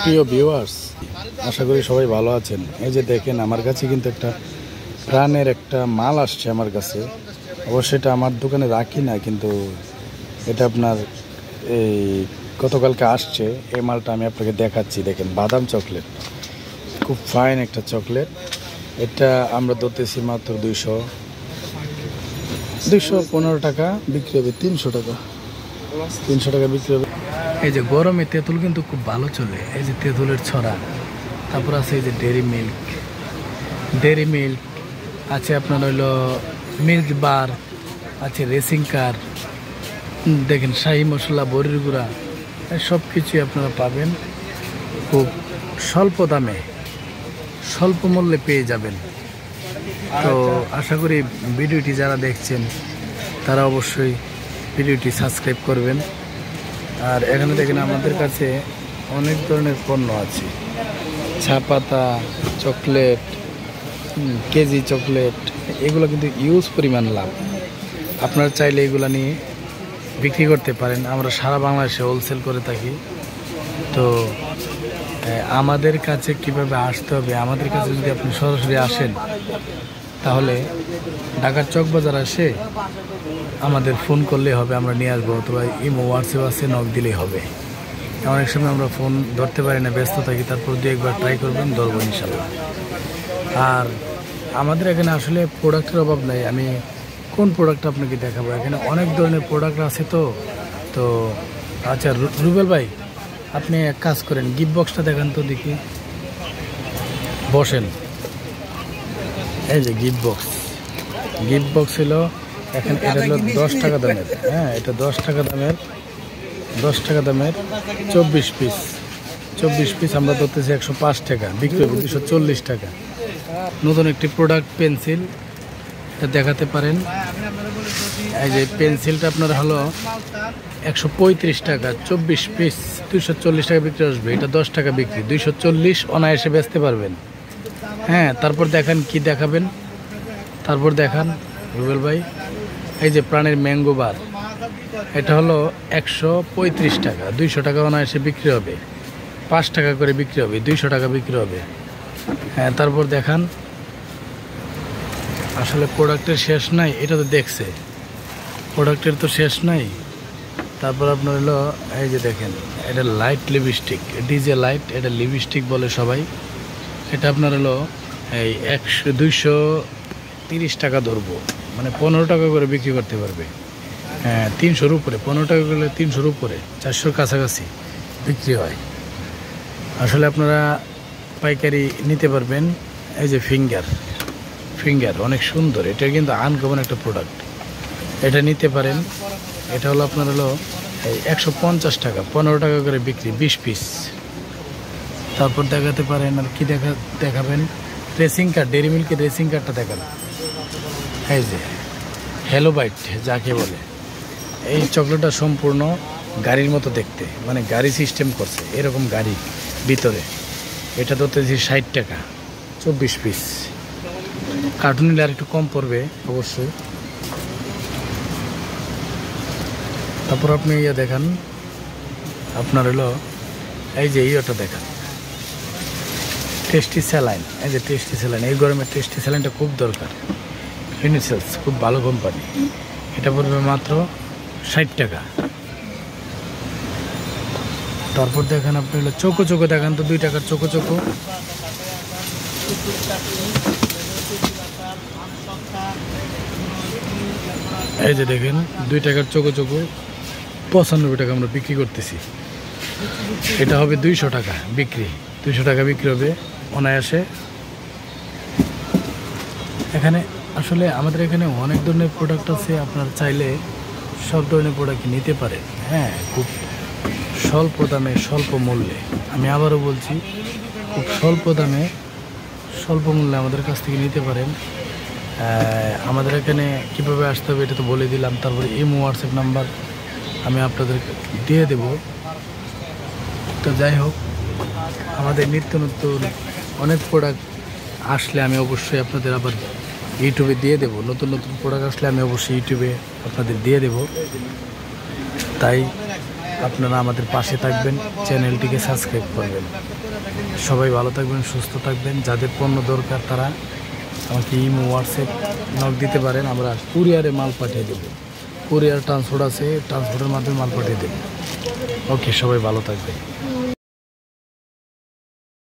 প্রিয় ভিউয়ার্স, আশা করি সবাই ভালো আছেন। এই যে দেখেন, আমার কাছে কিন্তু একটা প্রাণের একটা মাল আসছে আমার কাছে। অবশ্যই এটা আমার দোকানে রাখি না, কিন্তু এটা আপনার এই গতকালকে আসছে। এই মালটা আমি আপনাকে দেখাচ্ছি। দেখেন, বাদাম চকলেট, খুব ফাইন একটা চকলেট। এটা আমরা ধরতেছি মাত্র 215 টাকা বিক্রি হবে। 300 টাকা বিক্রি হবে। এই যে গরমে তেঁতুল কিন্তু খুব ভালো চলে। এই যে তেঁতুলের ছড়া, তারপর আছে এই যে ডেরি মিল্ক আছে, আপনার হইলো মিল্ক বার আছে, রেসিং কার, দেখেন শাহি মশলা, বড়ির গুঁড়া, সব কিছুই আপনারা পাবেন খুব স্বল্প দামে, স্বল্প মূল্যে পেয়ে যাবেন। তো আশা করি ভিডিওটি যারা দেখছেন তারা অবশ্যই ভিডিওটি সাবস্ক্রাইব করবেন। আর এখানে দেখেন আমাদের কাছে অনেক ধরনের পণ্য আছে, চা পাতা, চকলেট, কেজি চকলেট, এগুলো কিন্তু ইউজ পরিমাণ লাভ। আপনারা চাইলে এগুলো নিয়ে বিক্রি করতে পারেন। আমরা সারা বাংলাদেশে হোলসেল করে থাকি। তো আমাদের কাছে কিভাবে আসতে হবে, আমাদের কাছে যদি আপনি সরাসরি আসেন তাহলে ঢাকার চকবাজার আসে আমাদের ফোন করলে হবে, আমরা নিয়ে আসবো। অথবা ইমো, হোয়াটসঅ্যাপ আছে, নক দিলেই হবে। অনেক সময় আমরা ফোন ধরতে পারি না, ব্যস্ত থাকি, তারপর দিয়ে একবার ট্রাই করবেন, ধরবো ইনশাল্লাহ। আর আমাদের এখানে আসলে প্রোডাক্টের অভাব নাই। আমি কোন প্রোডাক্ট আপনাকে দেখাবো, এখানে অনেক ধরনের প্রোডাক্ট আছে। তো আচ্ছা রুবেল ভাই, আপনি এক কাজ করেন, গিফট বক্সটা দেখান তো দেখি। বসেন। এই যে গিফট বক্স হলো, এখন এটা হলো 10 টাকা দামের। হ্যাঁ, এটা 10 টাকা দামের 24 পিস আমরা ধরতেছি 105 টাকা, বিক্রি হবে 240 টাকা। নতুন একটি প্রোডাক্ট পেন্সিল, এটা দেখাতে পারেন। এই যে পেন্সিলটা আপনার হলো 135 টাকা, 24 পিস 240 টাকা বিক্রি আসবে। এটা 10 টাকা বিক্রি, 240 অনায়াসে বেচতে পারবেন। হ্যাঁ, তারপর দেখান কি দেখাবেন, তারপর দেখান রুবেল ভাই। এই যে প্রাণের ম্যাঙ্গো বার, এটা হলো 135 টাকা, 200 টাকা অনায়াসে বিক্রি হবে। 5 টাকা করে বিক্রি হবে, 200 টাকা বিক্রি হবে। হ্যাঁ, তারপর দেখান। আসলে প্রোডাক্টের শেষ নাই, এটা তো দেখছে, প্রোডাক্টের তো শেষ নাই। তারপর আপনার হলো এই যে দেখেন, এটা লাইট লিপস্টিক, ডিজে লাইট, এটা লিপস্টিক বলে সবাই। এটা আপনার হলো এই 230 টাকা ধরবো, মানে 15 টাকা করে বিক্রি করতে পারবে। হ্যাঁ, 300-র উপরে, 15 টাকা করলে 300-র উপরে, 400-র কাছাকাছি বিক্রি হয়। আসলে আপনারা পাইকারি নিতে পারবেন। এই যে ফিঙ্গার অনেক সুন্দর, এটা কিন্তু আনকমন একটা প্রোডাক্ট, এটা নিতে পারেন। এটা হলো আপনার হলো এই 150 টাকা, 15 টাকা করে বিক্রি, 20 পিস। তারপর দেখাতে পারেন, আর কি দেখাবেন, রেসিং কার, ডেরি মিল্কের রেসিং কারটা দেখান। এই যে হ্যালো বাইট যাকে বলে, এই চকলেটটা সম্পূর্ণ গাড়ির মতো দেখতে, মানে গাড়ি সিস্টেম করছে এরকম গাড়ি ভিতরে। এটা ধরতেছি 60 টাকা, 24 পিস। কার্টুন নিলে আর একটু কম পড়বে অবশ্যই। তারপর আপনি ইয়ে দেখান, আপনার হলো এই যে ইয়েটা দেখান, টেস্টি স্যালাইন। এই যে টেস্টি স্যালাইন, এই গরমে টেস্টি স্যালাইনটা খুব দরকার। ফিনিসেলস খুব ভালো কোম্পানি, এটা পড়বে মাত্র 60 টাকা। তারপর দেখেন আপনি হলো চোকো দেখান তো, 2 টাকার চোকো। এই যে দেখেন 2 টাকার চোকো 95 টাকা আমরা বিক্রি করতেছি। এটা হবে 200 টাকা বিক্রি, 200 টাকা বিক্রি হবে অনায়াসে। এখানে আসলে আমাদের এখানে অনেক ধরনের প্রোডাক্ট আছে, আপনার চাইলে সব ধরনের প্রোডাক্ট নিতে পারেন। হ্যাঁ, খুব স্বল্প দামে, স্বল্প মূল্যে। আমি আবারও বলছি, খুব স্বল্প দামে, স্বল্প মূল্যে আমাদের কাছ থেকে নিতে পারেন। আমাদের এখানে কীভাবে আসতে হবে এটা তো বলে দিলাম। তারপরে ইমো, হোয়াটসঅ্যাপ নাম্বার আমি আপনাদের দিয়ে দেব। তো যাই হোক, আমাদের নিত্য নতুন অনেক প্রোডাক্ট আসলে আমি অবশ্যই আপনাদের আবার ইউটিউবে দিয়ে দেব। নতুন প্রোডাক্ট আসলে আমি অবশ্যই ইউটিউবে আপনাদের দিয়ে দেব। তাই আপনারা আমাদের পাশে থাকবেন, চ্যানেলটিকে সাবস্ক্রাইব করবেন। সবাই ভালো থাকবেন, সুস্থ থাকবেন। যাদের পণ্য দরকার তারা আমাকে ইমো, হোয়াটসঅ্যাপ নক দিতে পারেন। আমরা কুরিয়ারে মাল পাঠিয়ে দেবো। কুরিয়ার ট্রান্সপোর্ট আছে, ট্রান্সপোর্টের মাধ্যমে মাল পাঠিয়ে দেবো। ওকে, সবাই ভালো থাকবেন।